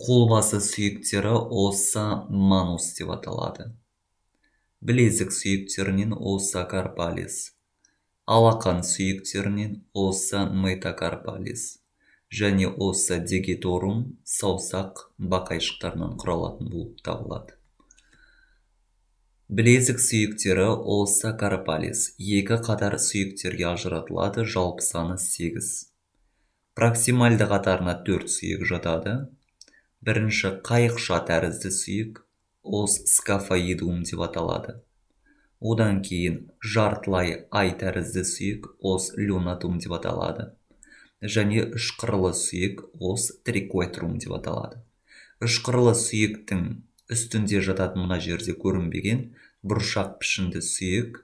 Қолбасы сүйектері оса манус деп аталады. Білезік сүйектерінен оса карпалис. Алақан сүйектерінен оса метакарпалис. Және оса дегиторум саусақ бақайшықтарынан құралатын болып табылады. Білезік сүйектері оса карпалис. Екі қатар сүйектерге ажыратылады, жалпы саны 8. Проксимальды қатарына 4 сүйек жатады. Бірінші қайықша тәрізді сүйек ос скафоидум деп аталады. Одан кейін жартылай ай тәрізді сүйек ос люнатум деп аталады. Және үшқырлы сүйек ос трикоэтрум деп аталады. Үшқырлы сүйектің үстінде жататын мына жерде көрінбеген бұршақ пішінді сүйек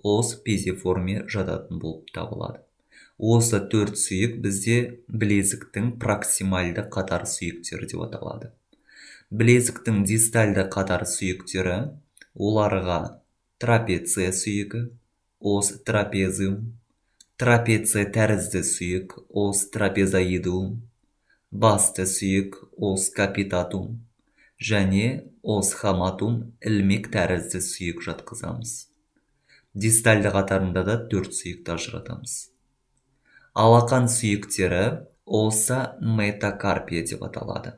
ос пезиформе жататын болып табылады. Осы 4 сүйек бізде білезіктің проксимальды қатар сүйектері деп аталады. Білезіктің дистальды қатар сүйектері оларға трапеция сүйегі, ос трапезиум, трапеция тәрізді сүйек, ос трапезоидум, басты сүйек, ос капитатум, және ос хаматум ілмек тәрізді сүйек жатқызамыз. Дистальды қатарында да 4 сүйекті ажыратамыз. Алақан сүйектері оса метакарпия деп аталады.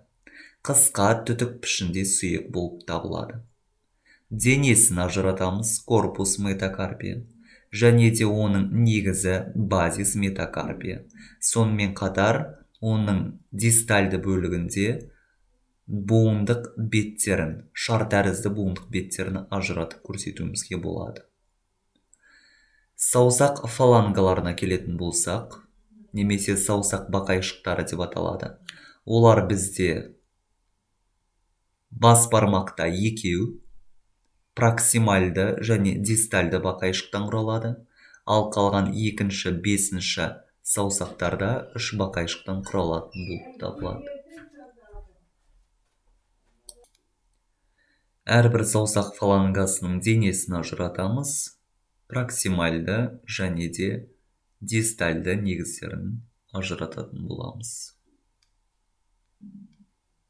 Қысқа түтік пішінде сүйек болып табылады. Денесін ажыратамыз, корпус метакарпия. Және де оның негізі базис метакарпия. Сонымен қатар оның дистальды бөлігінде буындық беттерін, шар тәрізді буындық беттерін ажыратып көрсетуімізге болады. Саусақ фалангаларына келетін болсақ, немесе саусақ бақайшықтары деп аталады. Олар бізде бас бармақта 2, проксимальды және дистальды бақайшықтан құралады, ал қалған 2-ші, 5-ші саусақтарда 3 бақайшықтан құралатын болып табылады. Әрбір саусақ фалангасының денесін ажыратамыз, проксимальды және де дистальды негіздерін ажырататын боламыз.